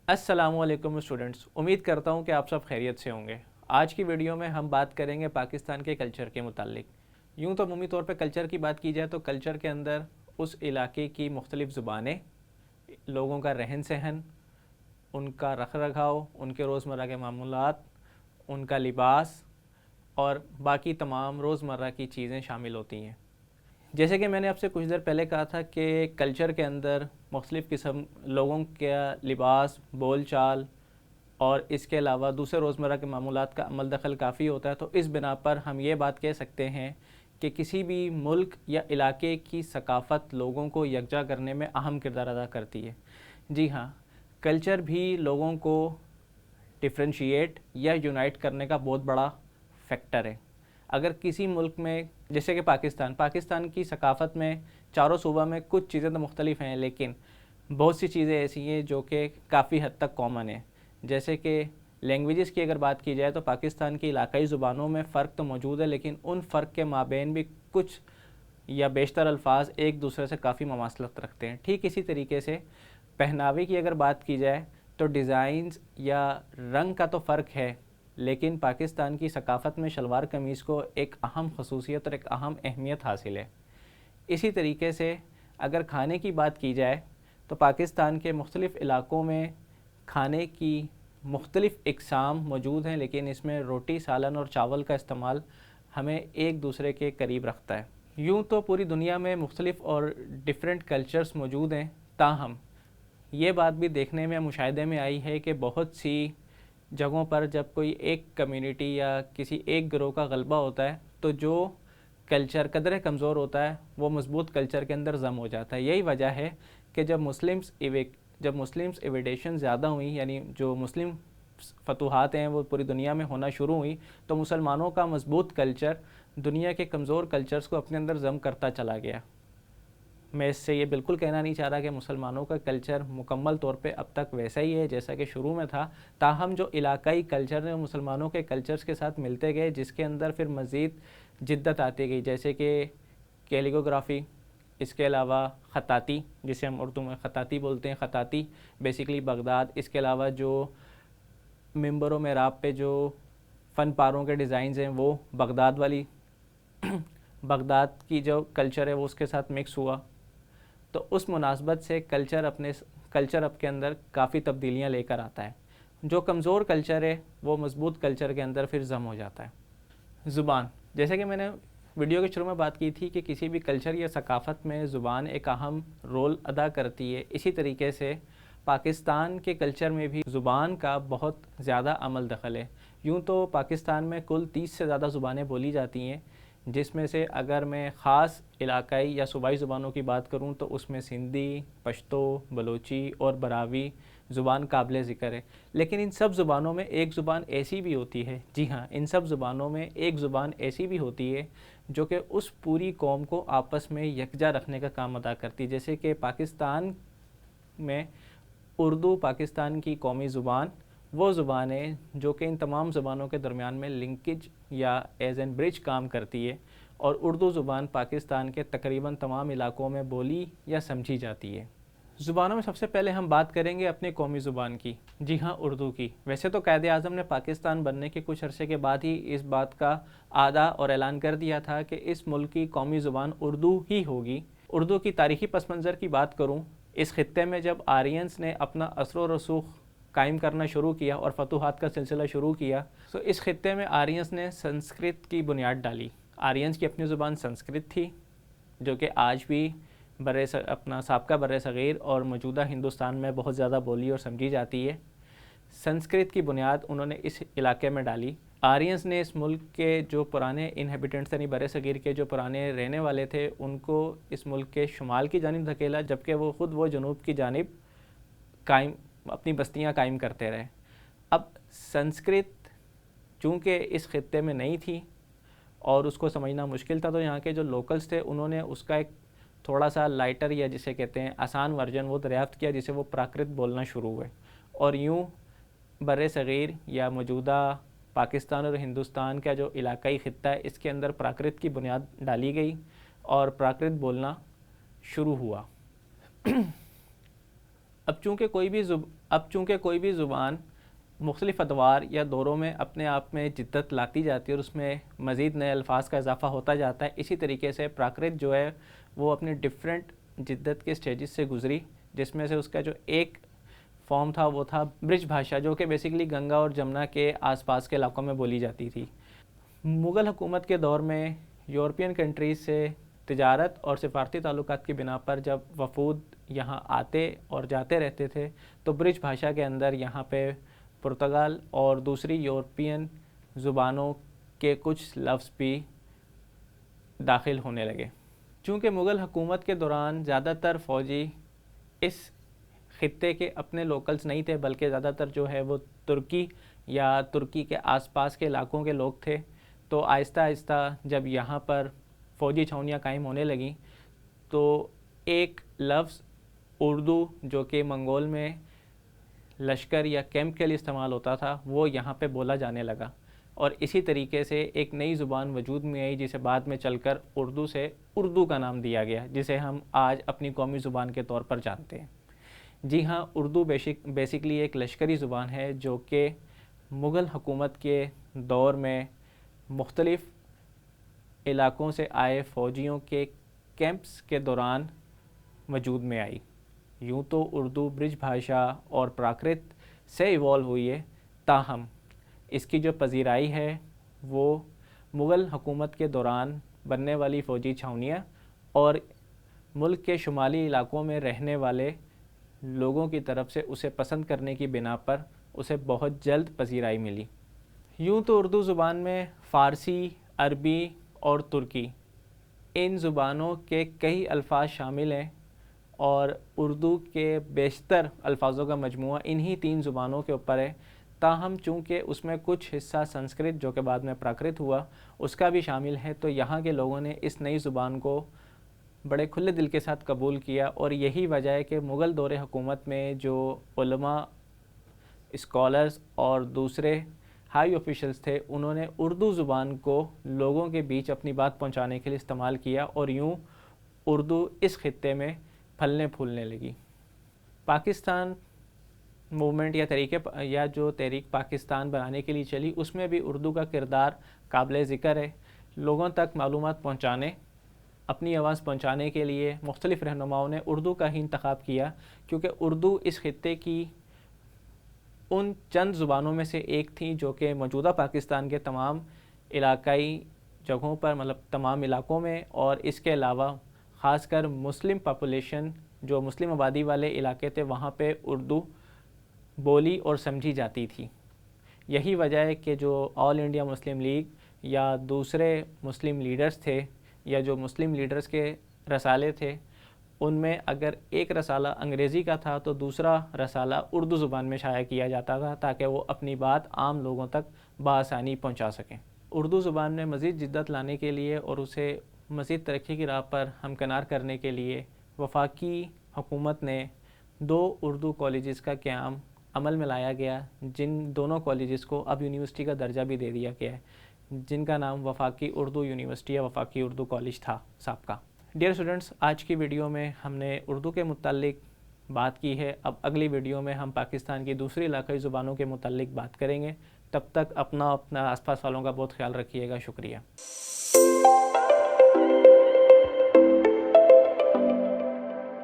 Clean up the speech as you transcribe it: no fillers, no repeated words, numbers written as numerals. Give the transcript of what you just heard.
السلام علیکم اسٹوڈنٹس، امید کرتا ہوں کہ آپ سب خیریت سے ہوں گے۔ آج کی ویڈیو میں ہم بات کریں گے پاکستان کے کلچر کے متعلق۔ یوں تو عمومی طور پہ کلچر کی بات کی جائے تو کلچر کے اندر اس علاقے کی مختلف زبانیں، لوگوں کا رہن سہن، ان کا رکھ رکھاؤ، ان کے روزمرہ کے معمولات، ان کا لباس اور باقی تمام روزمرہ کی چیزیں شامل ہوتی ہیں۔ جیسے کہ میں نے آپ سے کچھ دیر پہلے کہا تھا کہ کلچر کے اندر مختلف قسم لوگوں کا لباس، بول چال اور اس کے علاوہ دوسرے روزمرہ کے معمولات کا عمل دخل کافی ہوتا ہے، تو اس بنا پر ہم یہ بات کہہ سکتے ہیں کہ کسی بھی ملک یا علاقے کی ثقافت لوگوں کو یکجا کرنے میں اہم کردار ادا کرتی ہے۔ جی ہاں، کلچر بھی لوگوں کو ڈفرینشیٹ یا یونائٹ کرنے کا بہت بڑا فیکٹر ہے۔ اگر کسی ملک میں جیسے کہ پاکستان کی ثقافت میں چاروں صوبہ میں کچھ چیزیں تو مختلف ہیں، لیکن بہت سی چیزیں ایسی ہیں جو کہ کافی حد تک کامن ہیں۔ جیسے کہ لینگویجز کی اگر بات کی جائے تو پاکستان کی علاقائی زبانوں میں فرق تو موجود ہے، لیکن ان فرق کے مابین بھی کچھ یا بیشتر الفاظ ایک دوسرے سے کافی مماثلت رکھتے ہیں۔ ٹھیک اسی طریقے سے پہناوے کی اگر بات کی جائے تو ڈیزائنز یا رنگ کا تو فرق ہے، لیکن پاکستان کی ثقافت میں شلوار قمیض کو ایک اہم خصوصیت اور ایک اہم اہمیت حاصل ہے۔ اسی طریقے سے اگر کھانے کی بات کی جائے تو پاکستان کے مختلف علاقوں میں کھانے کی مختلف اقسام موجود ہیں، لیکن اس میں روٹی، سالن اور چاول کا استعمال ہمیں ایک دوسرے کے قریب رکھتا ہے۔ یوں تو پوری دنیا میں مختلف اور ڈیفرنٹ کلچرز موجود ہیں، تاہم یہ بات بھی دیکھنے میں مشاہدے میں آئی ہے کہ بہت سی جگہوں پر جب کوئی ایک کمیونٹی یا کسی ایک گروہ کا غلبہ ہوتا ہے تو جو کلچر قدرے کمزور ہوتا ہے وہ مضبوط کلچر کے اندر ضم ہو جاتا ہے۔ یہی وجہ ہے کہ جب مسلمز ایویڈیشن زیادہ ہوئیں، یعنی جو مسلم فتوحات ہیں وہ پوری دنیا میں ہونا شروع ہوئیں، تو مسلمانوں کا مضبوط کلچر دنیا کے کمزور کلچرز کو اپنے اندر ضم کرتا چلا گیا۔ میں اس سے یہ بالکل کہنا نہیں چاہ رہا کہ مسلمانوں کا کلچر مکمل طور پہ اب تک ویسا ہی ہے جیسا کہ شروع میں تھا، تاہم جو علاقائی کلچر ہیں مسلمانوں کے کلچرز کے ساتھ ملتے گئے، جس کے اندر پھر مزید جدت آتی گئی، جیسے کہ کیلیگوگرافی، اس کے علاوہ خطاطی جسے ہم اردو میں خطاطی بولتے ہیں، خطاطی بیسیکلی بغداد، اس کے علاوہ جو ممبر و محراب پہ جو فن پاروں کے ڈیزائنز ہیں وہ بغداد کی جو کلچر ہے وہ اس کے ساتھ مکس ہوا، تو اس مناسبت سے کلچر اب کے اندر کافی تبدیلیاں لے کر آتا ہے۔ جو کمزور کلچر ہے وہ مضبوط کلچر کے اندر پھر ضم ہو جاتا ہے۔ زبان، جیسے کہ میں نے ویڈیو کے شروع میں بات کی تھی کہ کسی بھی کلچر یا ثقافت میں زبان ایک اہم رول ادا کرتی ہے، اسی طریقے سے پاکستان کے کلچر میں بھی زبان کا بہت زیادہ عمل دخل ہے۔ یوں تو پاکستان میں کل 30 سے زیادہ زبانیں بولی جاتی ہیں، جس میں سے اگر میں خاص علاقائی یا صوبائی زبانوں کی بات کروں تو اس میں سندھی، پشتو، بلوچی اور براوی زبان قابل ذکر ہے۔ لیکن ان سب زبانوں میں ایک زبان ایسی بھی ہوتی ہے، جی ہاں، ان سب زبانوں میں ایک زبان ایسی بھی ہوتی ہے جو کہ اس پوری قوم کو آپس میں یکجا رکھنے کا کام ادا کرتی ہے۔ جیسے کہ پاکستان میں اردو پاکستان کی قومی زبان وہ زبان ہے جو کہ ان تمام زبانوں کے درمیان میں لنکیج یا ایز این برج کام کرتی ہے، اور اردو زبان پاکستان کے تقریباً تمام علاقوں میں بولی یا سمجھی جاتی ہے۔ زبانوں میں سب سے پہلے ہم بات کریں گے اپنی قومی زبان کی، جی ہاں، اردو کی۔ ویسے تو قائد اعظم نے پاکستان بننے کے کچھ عرصے کے بعد ہی اس بات کا اعادہ اور اعلان کر دیا تھا کہ اس ملک کی قومی زبان اردو ہی ہوگی۔ اردو کی تاریخی پس منظر کی بات کروں، اس خطے میں جب آرینز نے اپنا اثر و رسوخ قائم کرنا شروع کیا اور فتوحات کا سلسلہ شروع کیا، تو اس خطے میں آرینز نے سنسکرت کی بنیاد ڈالی۔ آرینز کی اپنی زبان سنسکرت تھی، جو کہ آج بھی اپنا سابقہ بر صغیر اور موجودہ ہندوستان میں بہت زیادہ بولی اور سمجھی جاتی ہے۔ سنسکرت کی بنیاد انہوں نے اس علاقے میں ڈالی۔ آرینز نے اس ملک کے جو پرانے انہیبیٹنٹس یعنی بر صغیر کے جو پرانے رہنے والے تھے ان کو اس ملک کے شمال کی جانب دھکیلا، جبکہ وہ جنوب کی جانب اپنی بستیاں قائم کرتے رہے۔ اب سنسکرت چونکہ اس خطے میں نہیں تھی اور اس کو سمجھنا مشکل تھا، تو یہاں کے جو لوکلز تھے انہوں نے اس کا ایک تھوڑا سا لائٹر یا جسے کہتے ہیں آسان ورژن وہ دریافت کیا، جسے وہ پراکرت بولنا شروع ہوئے، اور یوں بر صغیر یا موجودہ پاکستان اور ہندوستان کا جو علاقائی خطہ ہے اس کے اندر پراکرت کی بنیاد ڈالی گئی اور پراکرت بولنا شروع ہوا۔ اب چونکہ کوئی بھی اب چونکہ کوئی بھی زبان مختلف ادوار یا دوروں میں اپنے آپ میں جدت لاتی جاتی ہے اور اس میں مزید نئے الفاظ کا اضافہ ہوتا جاتا ہے، اسی طریقے سے پراکرت جو ہے وہ اپنے ڈفرینٹ جدت کے سٹیجز سے گزری، جس میں سے اس کا جو ایک فارم تھا وہ تھا برج بھاشا، جو کہ بیسیکلی گنگا اور جمنا کے آس پاس کے علاقوں میں بولی جاتی تھی۔ مغل حکومت کے دور میں یورپین کنٹریز سے تجارت اور سفارتی تعلقات کی بنا پر جب وفود یہاں آتے اور جاتے رہتے تھے تو برج بھاشا کے اندر یہاں پہ پرتگال اور دوسری یورپین زبانوں کے کچھ لفظ بھی داخل ہونے لگے۔ چونکہ مغل حکومت کے دوران زیادہ تر فوجی اس خطے کے اپنے لوکلز نہیں تھے، بلکہ زیادہ تر جو ہے وہ ترکی یا ترکی کے آس پاس کے علاقوں کے لوگ تھے، تو آہستہ آہستہ جب یہاں پر فوجی چھاؤنیاں قائم ہونے لگیں تو ایک لفظ اردو جو کہ منگول میں لشکر یا کیمپ کے لیے استعمال ہوتا تھا وہ یہاں پہ بولا جانے لگا، اور اسی طریقے سے ایک نئی زبان وجود میں آئی جسے بعد میں چل کر اردو سے اردو کا نام دیا گیا، جسے ہم آج اپنی قومی زبان کے طور پر جانتے ہیں۔ جی ہاں، اردو بیسیکلی ایک لشکری زبان ہے جو کہ مغل حکومت کے دور میں مختلف علاقوں سے آئے فوجیوں کے کیمپس کے دوران وجود میں آئی۔ یوں تو اردو برج بھاشا اور پراکرت سے ایوالو ہوئی ہے، تاہم اس کی جو پذیرائی ہے وہ مغل حکومت کے دوران بننے والی فوجی چھاؤنیاں اور ملک کے شمالی علاقوں میں رہنے والے لوگوں کی طرف سے اسے پسند کرنے کی بنا پر اسے بہت جلد پذیرائی ملی۔ یوں تو اردو زبان میں فارسی، عربی اور ترکی ان زبانوں کے کئی الفاظ شامل ہیں، اور اردو کے بیشتر الفاظوں کا مجموعہ انہی 3 زبانوں کے اوپر ہے، تاہم چونکہ اس میں کچھ حصہ سنسکرت جو کہ بعد میں پراکرت ہوا اس کا بھی شامل ہے، تو یہاں کے لوگوں نے اس نئی زبان کو بڑے کھلے دل کے ساتھ قبول کیا، اور یہی وجہ ہے کہ مغل دور حکومت میں جو علماء، اسکالرز اور دوسرے ہائی آفیشلز تھے انہوں نے اردو زبان کو لوگوں کے بیچ اپنی بات پہنچانے کے لیے استعمال کیا، اور یوں اردو اس خطے میں پھلنے پھولنے لگی۔ پاکستان موومنٹ یا جو تحریک پاکستان بنانے کے لیے چلی، اس میں بھی اردو کا کردار قابل ذکر ہے۔ لوگوں تک معلومات پہنچانے، اپنی آواز پہنچانے کے لیے مختلف رہنماؤں نے اردو کا ہی انتخاب کیا، کیونکہ اردو اس خطے کی ان چند زبانوں میں سے ایک تھی جو کہ موجودہ پاکستان کے تمام علاقائی جگہوں پر، مطلب تمام علاقوں میں، اور اس کے علاوہ خاص کر مسلم پاپولیشن جو مسلم آبادی والے علاقے تھے وہاں پہ اردو بولی اور سمجھی جاتی تھی۔ یہی وجہ ہے کہ جو آل انڈیا مسلم لیگ یا دوسرے مسلم لیڈرز تھے، یا جو مسلم لیڈرز کے رسالے تھے، ان میں اگر ایک رسالہ انگریزی کا تھا تو دوسرا رسالہ اردو زبان میں شائع کیا جاتا تھا، تاکہ وہ اپنی بات عام لوگوں تک بآسانی پہنچا سکیں۔ اردو زبان میں مزید جدت لانے کے لیے اور اسے مزید ترقی کی راہ پر ہمکنار کرنے کے لیے وفاقی حکومت نے 2 اردو کالجز کا قیام عمل میں لایا گیا، جن دونوں کالجز کو اب یونیورسٹی کا درجہ بھی دے دیا گیا ہے، جن کا نام وفاقی اردو یونیورسٹی یا وفاقی اردو کالج تھا سابقہ۔ ڈیئر اسٹوڈنٹس، آج کی ویڈیو میں ہم نے اردو کے متعلق بات کی ہے، اب اگلی ویڈیو میں ہم پاکستان کی دوسری علاقائی زبانوں کے متعلق بات کریں گے۔ تب تک اپنا آس پاس والوں کا بہت خیال رکھیے گا۔ شکریہ۔